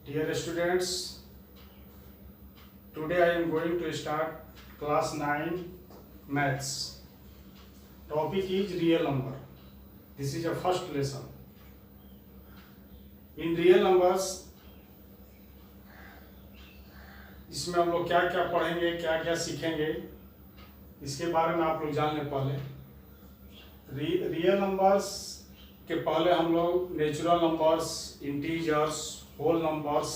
Dear students, today I am going to start class 9 maths. Topic is real number. This is a first lesson. In real numbers, इसमें हम लोग क्या क्या पढ़ेंगे, क्या क्या सीखेंगे, इसके बारे में आप लोग जान लें। पहले रियल नंबर्स के पहले हम लोग natural numbers, integers, whole numbers,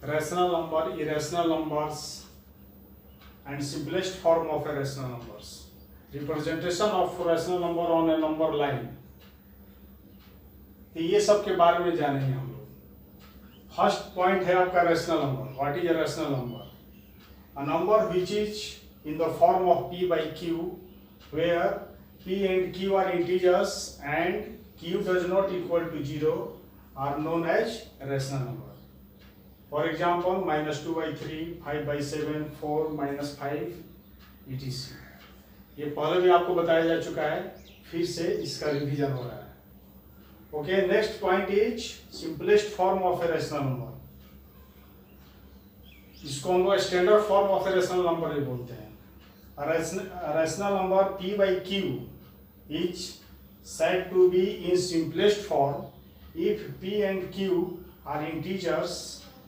rational number, irrational numbers and simplest form of a rational numbers, representation of rational number on a number line, तो ये सब के बारे में जानेंगे हम लोग। फर्स्ट पॉइंट है आपका rational number. What is a rational number? A number which is in the form of p by q where p and q are integers and q does not equal to 0 are known as rational number. For example, -2 by 3, 5 by 7, 4 minus 5 etc. ये पहले भी आपको बताया जा चुका है, फिर से इसका रिवीजन हो रहा है। Okay, next point is simplest form of a rational number. इसको हम लोग standard form of a rational number भी बोलते हैं। Rational number p by q is said to be in simplest form if p and q are integers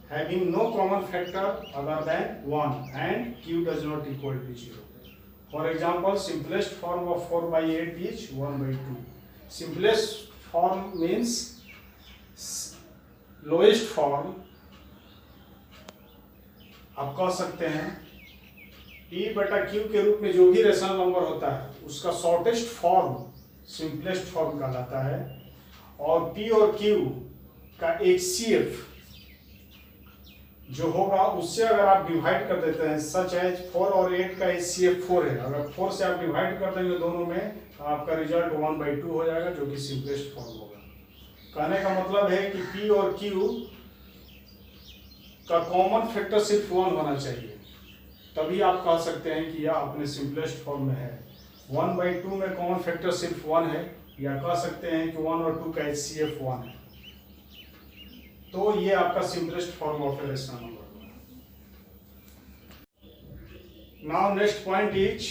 having no common factor other than 1 and q does not equal to 0. For example, simplest form of 4 by 8 is 1 by 2. Simplest form means lowest form. आप कह सकते हैं p बटा q के रूप में जो भी रैशनल नंबर होता है उसका शॉर्टेस्ट फॉर्म सिंपलेस्ट फॉर्म कहलाता है, और p और q का HCF जो होगा उससे अगर आप डिवाइड कर देते हैं, सच एज 4 और 8 का HCF 4 है, अगर 4 से आप डिवाइड कर देंगे दोनों में तो आपका रिजल्ट 1 by 2 हो जाएगा, जो कि सिंपलेस्ट फॉर्म होगा। कहने का मतलब है कि p और q का कॉमन फैक्टर सिर्फ 1 होना चाहिए, तभी आप कह सकते हैं कि यह अपने सिंपलेस्ट फॉर्म में है। 1 by 2 में कॉमन फैक्टर सिर्फ 1 है, या कह सकते हैं कि 1 और 2 का HCF 1 है, तो ये आपका simplest form of a rational number. Now next point is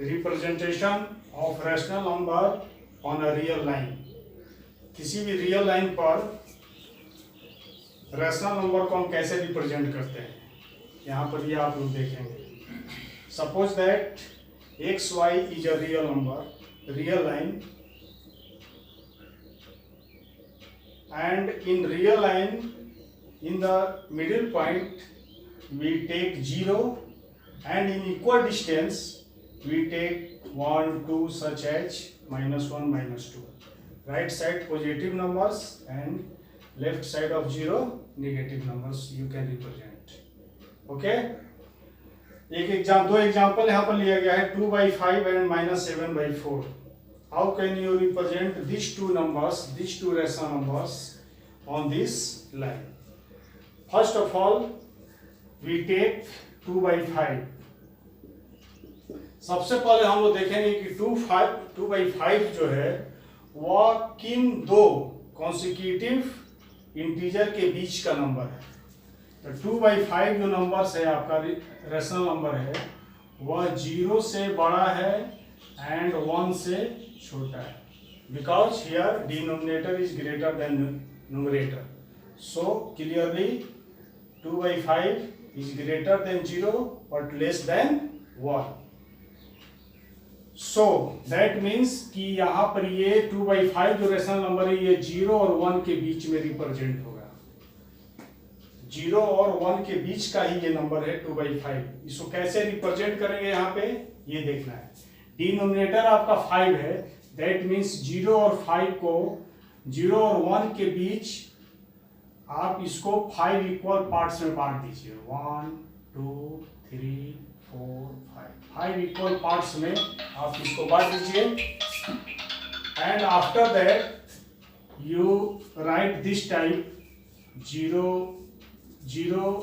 representation of rational number on a real line. किसी भी रियल लाइन पर रैशनल नंबर को हम कैसे रिप्रेजेंट करते हैं, यहाँ पर ये आप लोग देखेंगे। Suppose that x y is a real number, real line, and in real line in the middle point we take 0 and in equal distance we take 1 2 such as -1 -2. Right side positive numbers and left side of 0 negative numbers you can represent. Okay, दो example यहाँ पर लिया गया है, 2 by 5 and -7 by 4. How can you represent these two numbers, these two rational numbers on this line? First of all, we take 2 by 5. सबसे पहले हम लोग देखेंगे कि 2 by 5 जो है वह किन दो कॉन्सिक्यूटिव इंटीजर के बीच का नंबर है। तो 2 by 5 जो नंबर्स है आपका रैशनल नंबर है वह 0 से बड़ा है एंड 1 से छोटा है, because here denominator is greater than numerator, so clearly 2 by 5 is greater than 0 but less than 1. So that means कि यहाँ पर ये 2 by 5 जो रैशनल नंबर है ये 0 और 1 के बीच में रिप्रेजेंट होगा। 0 और 1 के बीच का ही ये नंबर है 2 by 5। इसको कैसे रिप्रेजेंट करेंगे यहाँ पे ये देखना है। डिनोमिनेटर आपका 5 है, दैट मीन्स 0 और 5 को 0 और 1 के बीच आप इसको 5 इक्वल पार्ट्स में बांट दीजिए। 1 2 3 4 5 इक्वल पार्ट्स में आप इसको बांट दीजिए, and after that you right this type 0 0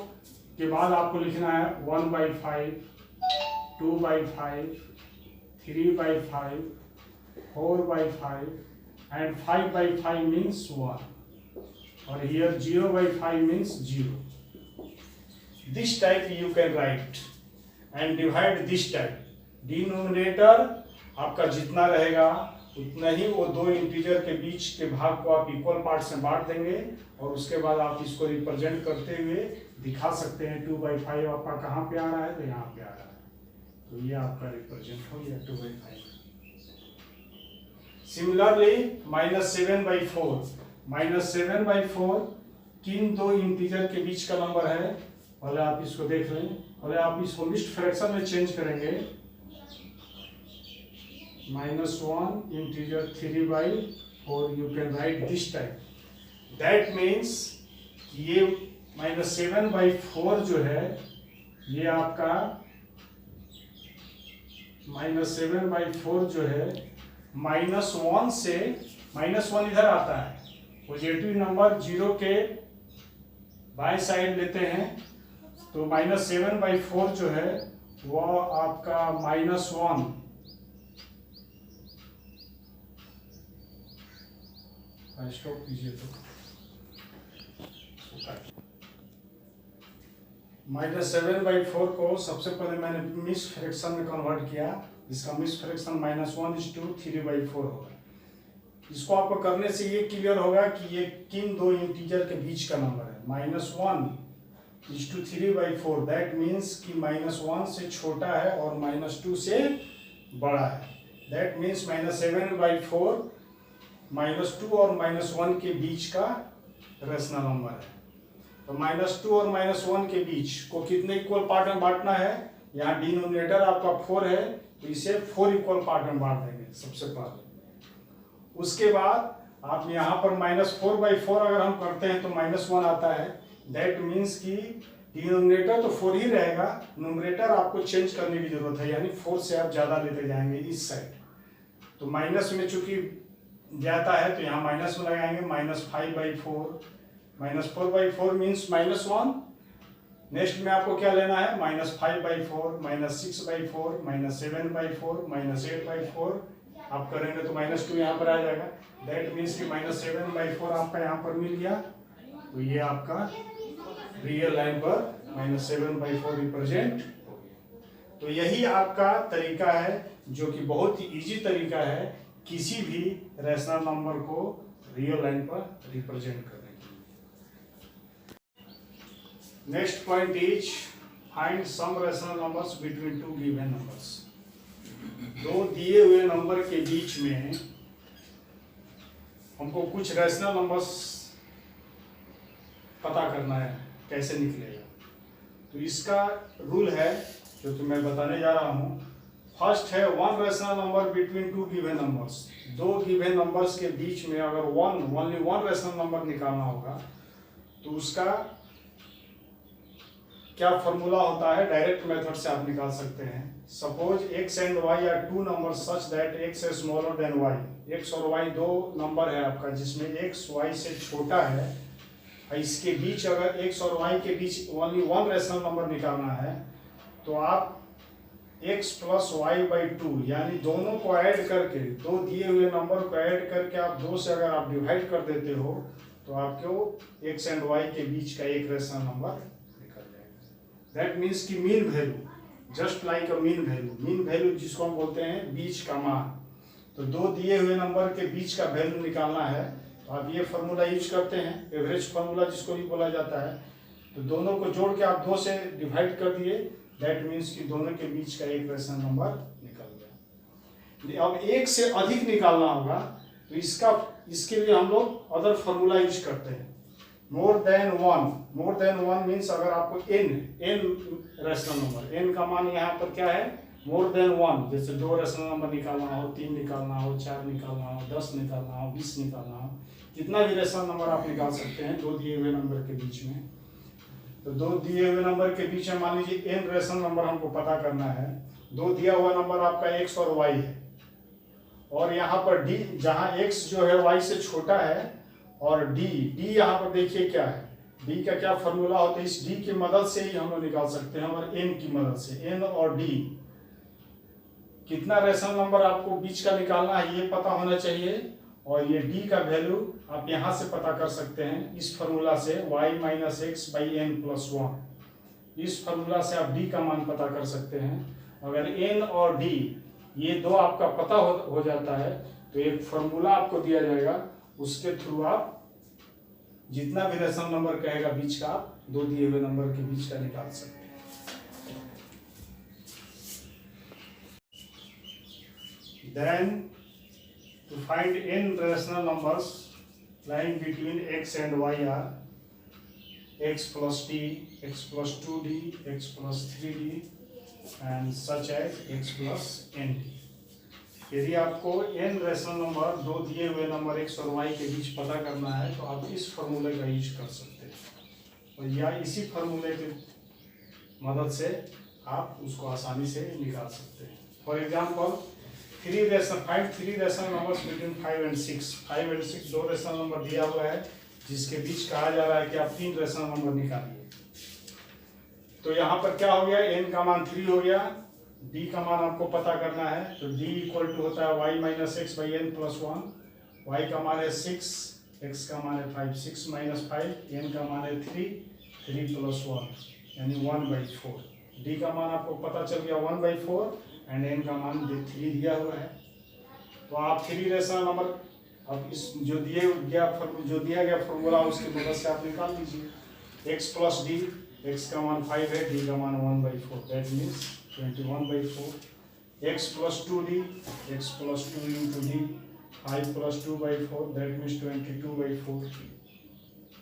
के बाद आपको लिखना है 1 by 5, 2 by 5, 3 by 5, 4 by 5 and 5 by 5 means 1. और here 0/5 means 0. This type you can write and divide this type. Denominator आपका जितना रहेगा उतना ही वो दो इंटीजर के बीच के भाग को आप इक्वल पार्ट से बांट देंगे और उसके बाद आप इसको रिप्रेजेंट करते हुए दिखा सकते हैं 2/5 आपका कहाँ पे आ रहा है, तो यहाँ पे आ रहा है, तो ये आपका रिप्रेजेंट हो गया 2/5। सिमिलरली -7/4 किन दो इंटीजर के बीच का नंबर है, पहले आप इसको देख लें, पहले आप इसको मिक्स्ड फ्रैक्शन में चेंज करेंगे। -1 integer 3/4 you can write this type. That means ये -7/4 जो है ये आपका -7/4 जो है -1 से -1 इधर आता है, पॉजिटिव नंबर 0 के बाएं साइड लेते हैं, तो -7/4 जो है वो आपका -1 स्टॉप कीजिए तो -7/4 को सबसे पहले मैंने मिक्स्ड फ्रैक्शन में कन्वर्ट किया, इसका मिक्स्ड फ्रैक्शन -1:3/4 होगा। इसको आपको करने से ये क्लियर होगा कि ये किन दो इंटीजर के बीच का नंबर है। -1:3/4 दैट मीन्स कि -1 से छोटा है और -2 से बड़ा है। दैट मीन्स -7/4 -2 और -1 के बीच का रेशनल नंबर है। तो -2 और -1 के बीच को कितने इक्वल पार्ट में बांटना है, यहाँ डिनोमिनेटर आपका 4 है तो इसे 4 इक्वल पार्ट में बांट देंगे सबसे पहले। उसके बाद आप यहाँ पर -4/4 अगर हम करते हैं तो -1 आता है। दैट मीन्स कि डिनोमिनेटर तो 4 ही रहेगा, न्यूमरेटर आपको चेंज करने की जरूरत है, यानी 4 से आप ज्यादा लेते जाएंगे इस साइड। तो माइनस में चूंकि जाता है तो यहाँ माइनस में लगाएंगे, -5/4 -4/4 मीन्स -1। नेक्स्ट में आपको क्या लेना है, -5/4 -6/4 -7/4 -8/4 आप करेंगे तो -2 यहाँ पर आ जाएगा। दैट मीन्स कि -7/4 आपका यहाँ पर मिल गया, तो ये आपका रियल लाइन पर -7/4 रिप्रेजेंट हो गया। तो यही आपका तरीका है जो कि बहुत ही इजी तरीका है किसी भी रैशनल नंबर को रियल लाइन पर रिप्रेजेंट करने के लिए। Next point is find some rational numbers between two given numbers. दो दिए हुए नंबर के बीच में हमको कुछ रैशनल नंबर्स पता करना है, कैसे निकलेगा। तो इसका रूल है जो कि मैं बताने जा रहा हूँ। फर्स्ट है one rational number between two given numbers. दो गिवन नंबर्स के बीच में अगर ओनली वन रैशनल नंबर निकालना होगा तो उसका क्या फॉर्मूला होता है, डायरेक्ट मेथड से आप निकाल सकते हैं। Suppose x and y are two number such that x is smaller than y। x और y दो नंबर है आपका जिसमें x y से छोटा है, इसके बीच अगर x और y के बीच ओनली वन रैशनल नंबर निकालना है तो आप x + y/2 यानी दोनों को ऐड करके, दो दिए हुए नंबर को ऐड करके आप 2 से अगर आप डिवाइड कर देते हो तो आपको x एंड y के बीच का एक रैशनल नंबर निकल जाएगा। दैट मीन्स कि mean value, just like a mean value. Mean value जिसको हम बोलते हैं बीच का मान। तो दो दिए हुए नंबर के बीच का वैल्यू निकालना है तो आप ये फार्मूला यूज करते हैं, एवरेज फार्मूला जिसको भी बोला जाता है। तो दोनों को जोड़ के आप 2 से डिवाइड कर दिए, दैट मीन्स कि दोनों के बीच का एक रैशनल नंबर निकल गया। अब एक से अधिक निकालना होगा तो इसके लिए हम लोग अदर फार्मूला यूज करते हैं, more than one. More than one means अगर आपको n रैशनल नंबर, n का मान यहाँ पर क्या है, मोर देन वन। जैसे 2 रैशनल नंबर निकालना हो, 3 निकालना हो, 4 निकालना हो, 10 निकालना हो, 20 निकालना हो, कितना भी रैशनल नंबर आप निकाल सकते हैं दो दिए हुए नंबर के बीच में। तो दो दिए हुए नंबर के बीच में मान लीजिए n रैशनल नंबर हमको पता करना है। दो दिया हुआ नंबर आपका x और y है और यहाँ पर d, जहाँ x जो है y से छोटा है, और d यहाँ पर देखिए क्या है, d का क्या फॉर्मूला होता है, इस d की मदद से ही हम लोग निकाल सकते हैं, और n की मदद से। n और d कितना रैशनल नंबर आपको बीच का निकालना है ये पता होना चाहिए, और ये d का वैल्यू आप यहाँ से पता कर सकते हैं इस फार्मूला से y minus x by n plus one, इस फार्मूला से आप d का मान पता कर सकते हैं। अगर n और d ये दो आपका पता हो जाता है तो एक फार्मूला आपको दिया जाएगा, उसके थ्रू आप जितना भी रेशनल नंबर कहेगा बीच का आप दो दिए हुए नंबर के बीच का निकाल सकते हैं। Then to find n rational numbers lying between x and y are x plus d, x plus 2d, x plus 3d and such as x plus nd। यदि आपको n रैशनल नंबर दो दिए हुए नंबर x और y के बीच पता करना है तो आप इस फार्मूले का यूज कर सकते हैं, और या इसी फार्मूले की मदद से आप उसको आसानी से निकाल सकते हैं। For example three rational numbers between 5 and 6, 5 and 6 दो रैशनल नंबर दिया हुआ है जिसके बीच कहा जा रहा है कि आप तीन रैशनल नंबर निकालिए। तो यहाँ पर क्या हो गया, n का मान 3 हो गया, d का मान आपको पता करना है तो d इक्वल टू होता है y minus x by n plus one, y का मान है 6, x का मान है 5, 6 माइनस 5, n का मान है 3, 3 प्लस 1 यानी 1/4। d का मान आपको पता चल गया 1/4 एंड n का मान 3 दिया हुआ है। तो आप थ्री रैशनल नंबर अब इस जो दिया गया फॉर्मूला उसकी मदद से आप निकाल लीजिए। x प्लस डी, x का मान 5 है, d का मान 1/4, that means 21/4। x plus 2d, x plus 2 into D, 5 plus 2/4 that means 22/4।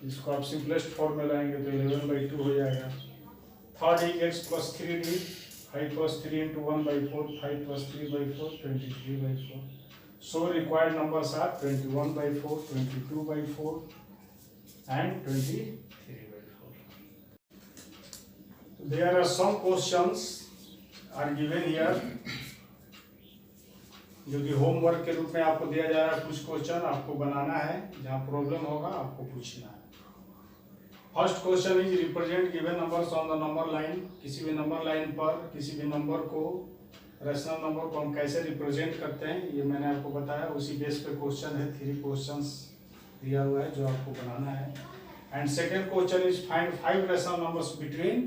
इसको आप सिंपलेस्ट फॉर्म में लाएंगे तो 11/2 हो जाएगा। Third x plus 3d, 5 plus 3 into 1/4, 5 plus 3/4, 23/4. So required numbers are 21/4, 22/4 and 23/4. There are some questions are given here जो कि homework के रूप में आपको दिया जा रहा है। कुछ क्वेश्चन आपको बनाना है, जहाँ प्रॉब्लम होगा आपको पूछना है। First question is represent given numbers on the number line. किसी भी नंबर लाइन पर किसी भी नंबर को, रैशनल नंबर को हम कैसे रिप्रेजेंट करते हैं ये मैंने आपको बताया, उसी बेस पे क्वेश्चन है। 3 क्वेश्चंस दिया हुआ है जो आपको बनाना है। And second question is find 5 rational numbers between,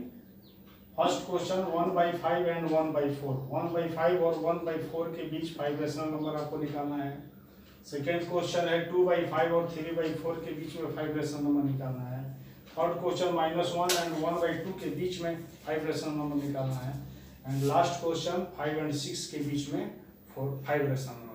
first question 1/5 and 1/4, 1/5 और 1/4 के बीच 5 रैशनल नंबर आपको निकालना है। सेकेंड क्वेश्चन है 2/5 और 3/4 के बीच में 5 रैशनल नंबर निकालना है। थर्ड क्वेश्चन -1 एंड 1/2 के बीच में 5 रैशनल नंबर निकालना है। एंड लास्ट क्वेश्चन 5 and 6 के बीच में 5 रैशनल नंबर।